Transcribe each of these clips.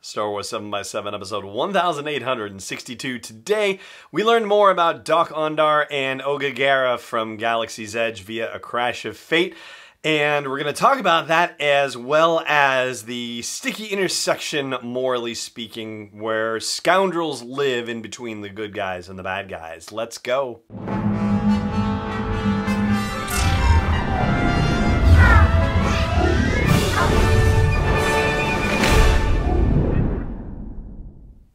Star Wars 7x7, episode 1862. Today, we learned more about Dok-Ondar and Oga Garra from Galaxy's Edge via A Crash of Fate. And we're going to talk about that as well as the sticky intersection, morally speaking, where scoundrels live in between the good guys and the bad guys. Let's go.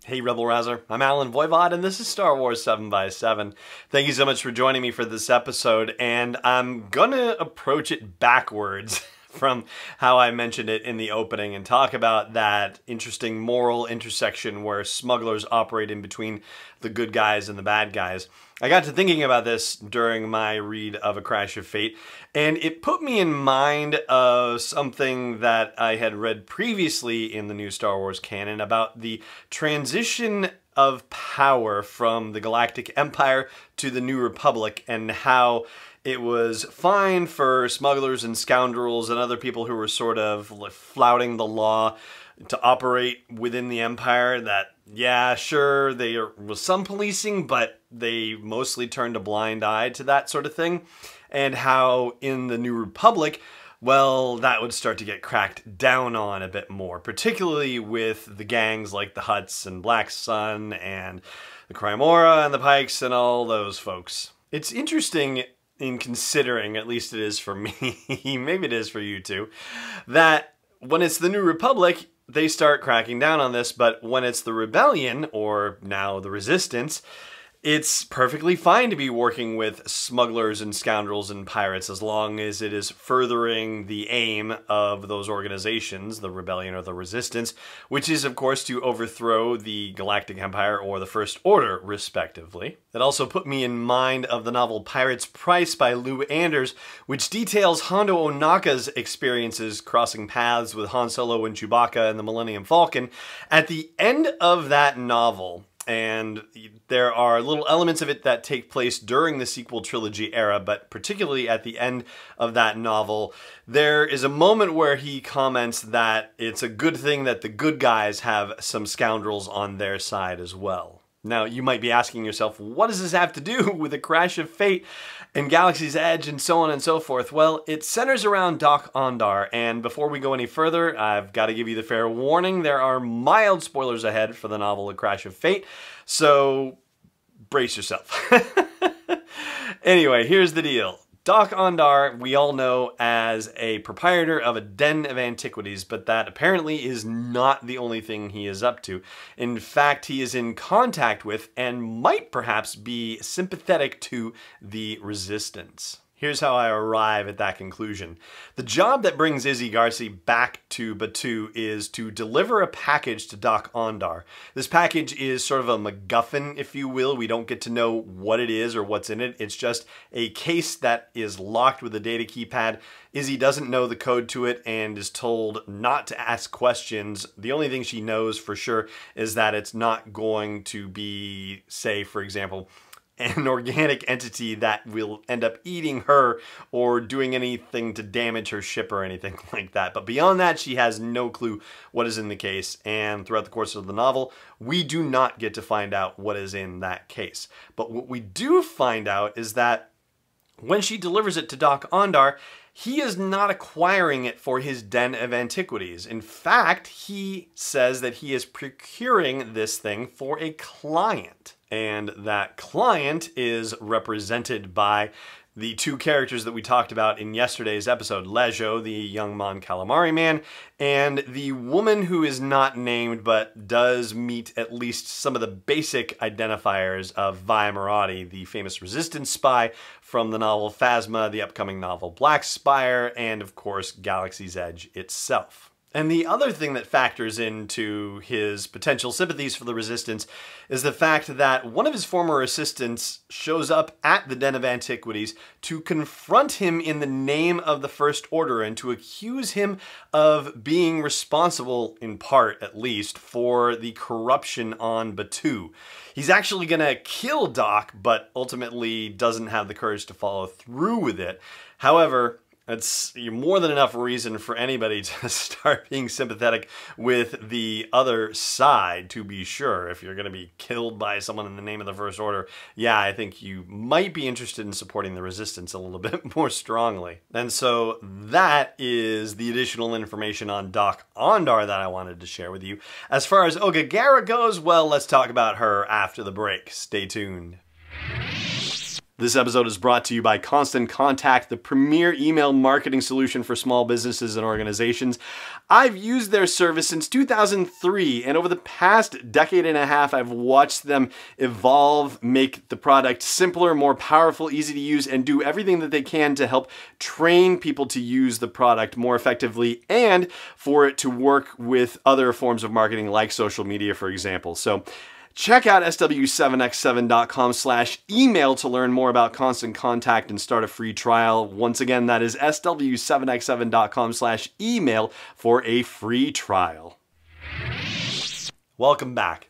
Hey Rebel Rouser, I'm Alan Voivod and this is Star Wars 7x7. Thank you so much for joining me for this episode, and I'm gonna approach it backwards from how I mentioned it in the opening and talk about that interesting moral intersection where smugglers operate in between the good guys and the bad guys. I got to thinking about this during my read of A Crash of Fate, and it put me in mind of something that I had read previously in the new Star Wars canon about the transition of power from the Galactic Empire to the New Republic, and how it was fine for smugglers and scoundrels and other people who were sort of flouting the law to operate within the Empire. That, yeah, sure, there was some policing, but they mostly turned a blind eye to that sort of thing. And how in the New Republic, well, that would start to get cracked down on a bit more, particularly with the gangs like the Hutts and Black Sun and the Crymora and the Pikes and all those folks. It's interesting in considering, at least it is for me, maybe it is for you too, that when it's the New Republic, they start cracking down on this, but when it's the Rebellion, or now the Resistance, it's perfectly fine to be working with smugglers and scoundrels and pirates as long as it is furthering the aim of those organizations, the Rebellion or the Resistance, which is, of course, to overthrow the Galactic Empire or the First Order, respectively. That also put me in mind of the novel Pirate's Price by Lou Anders, which details Hondo Ohnaka's experiences crossing paths with Han Solo and Chewbacca and the Millennium Falcon. At the end of that novel, and there are little elements of it that take place during the sequel trilogy era, but particularly at the end of that novel, there is a moment where he comments that it's a good thing that the good guys have some scoundrels on their side as well. Now, you might be asking yourself, what does this have to do with A Crash of Fate and Galaxy's Edge and so on and so forth? Well, it centers around Dok-Ondar, and before we go any further, I've got to give you the fair warning. There are mild spoilers ahead for the novel A Crash of Fate, so brace yourself. Anyway, here's the deal. Dok-Ondar, we all know as a proprietor of a Den of Antiquities, but that apparently is not the only thing he is up to. In fact, he is in contact with and might perhaps be sympathetic to the Resistance. Here's how I arrive at that conclusion. The job that brings Izzy Garci back to Batuu is to deliver a package to Dok-Ondar. This package is sort of a MacGuffin, if you will. We don't get to know what it is or what's in it. It's just a case that is locked with a data keypad. Izzy doesn't know the code to it and is told not to ask questions. The only thing she knows for sure is that it's not going to be, say, for example, an organic entity that will end up eating her or doing anything to damage her ship or anything like that. But beyond that, she has no clue what is in the case, and throughout the course of the novel, we do not get to find out what is in that case. But what we do find out is that when she delivers it to Dok-Ondar, he is not acquiring it for his Den of Antiquities. In fact, he says that he is procuring this thing for a client. And that client is represented by the two characters that we talked about in yesterday's episode, Lejo, the young Mon Calamari man, and the woman who is not named but does meet at least some of the basic identifiers of Vi Marati, the famous Resistance spy from the novel Phasma, the upcoming novel Black Spire, and of course Galaxy's Edge itself. And the other thing that factors into his potential sympathies for the Resistance is the fact that one of his former assistants shows up at the Den of Antiquities to confront him in the name of the First Order and to accuse him of being responsible, in part at least, for the corruption on Batuu. He's actually gonna kill Doc, but ultimately doesn't have the courage to follow through with it. However, It's more than enough reason for anybody to start being sympathetic with the other side, to be sure. If you're going to be killed by someone in the name of the First Order, yeah, I think you might be interested in supporting the resistance a little bit more strongly. And so that is the additional information on Dok-Ondar that I wanted to share with you. As far as Oga Garra goes, well, let's talk about her after the break. Stay tuned. This episode is brought to you by Constant Contact, the premier email marketing solution for small businesses and organizations. I've used their service since 2003, and over the past decade and a half, I've watched them evolve, make the product simpler, more powerful, easy to use, and do everything that they can to help train people to use the product more effectively and for it to work with other forms of marketing like social media, for example. So check out sw7x7.com/email to learn more about Constant Contact and start a free trial. Once again, that is sw7x7.com/email for a free trial. Welcome back.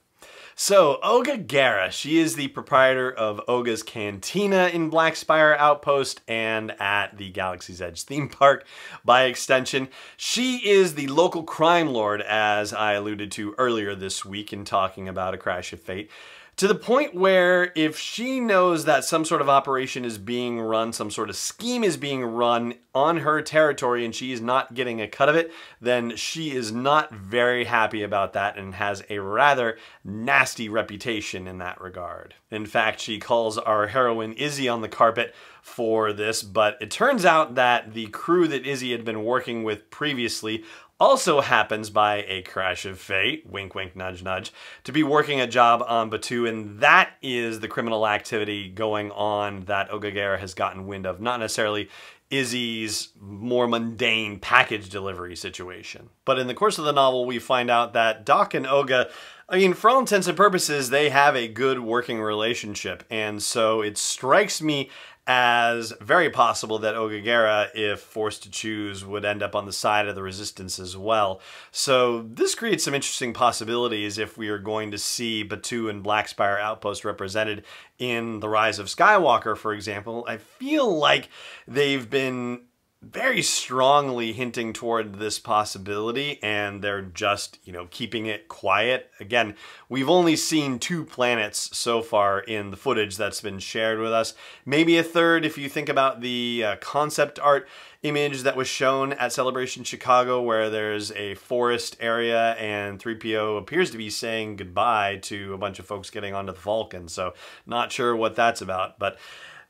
So, Oga Garra, she is the proprietor of Oga's Cantina in Black Spire Outpost and at the Galaxy's Edge theme park by extension. She is the local crime lord, as I alluded to earlier this week in talking about A Crash of Fate. To the point where if she knows that some sort of operation is being run, some sort of scheme is being run on her territory and she is not getting a cut of it, then she is not very happy about that and has a rather nasty reputation in that regard. In fact, she calls our heroine Izzy on the carpet for this, but it turns out that the crew that Izzy had been working with previously also happens, by a crash of fate, wink wink nudge nudge, to be working a job on Batuu, and that is the criminal activity going on that Oga Garra has gotten wind of, not necessarily Izzy's more mundane package delivery situation. But in the course of the novel, we find out that Doc and Oga, I mean, for all intents and purposes, they have a good working relationship, and so it strikes me as very possible that Oga Garra, if forced to choose, would end up on the side of the resistance as well. So this creates some interesting possibilities if we are going to see Batuu and Black Spire Outpost represented in The Rise of Skywalker, for example. I feel like they've been very strongly hinting toward this possibility, and they're just, keeping it quiet. Again, we've only seen 2 planets so far in the footage that's been shared with us. Maybe a third if you think about the concept art image that was shown at Celebration Chicago, where there's a forest area and 3PO appears to be saying goodbye to a bunch of folks getting onto the Falcon. So not sure what that's about, but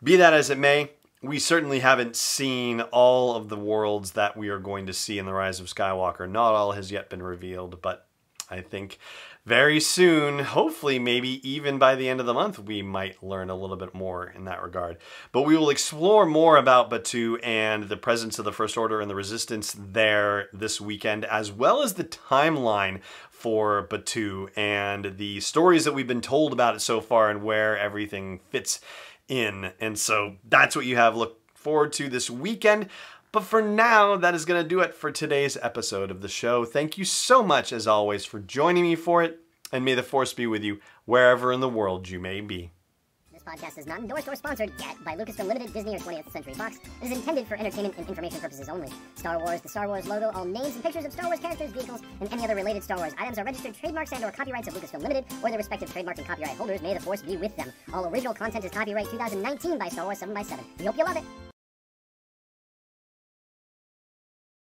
be that as it may, we certainly haven't seen all of the worlds that we are going to see in The Rise of Skywalker. Not all has yet been revealed, but I think very soon, hopefully maybe even by the end of the month, we might learn a little bit more in that regard. But we will explore more about Batuu and the presence of the First Order and the Resistance there this weekend, as well as the timeline for Batuu and the stories that we've been told about it so far and where everything fits in. And so that's what you have to look forward to this weekend. But for now, that is going to do it for today's episode of the show. Thank you so much, as always, for joining me for it, and may the Force be with you wherever in the world you may be. This podcast is not endorsed or sponsored yet by Lucasfilm Limited, Disney, or 20th Century Fox. It is intended for entertainment and information purposes only. Star Wars, the Star Wars logo, all names and pictures of Star Wars characters, vehicles, and any other related Star Wars items are registered trademarks and/or copyrights of Lucasfilm Limited or their respective trademark and copyright holders. May the Force be with them. All original content is copyright 2019 by Star Wars 7x7. We hope you love it.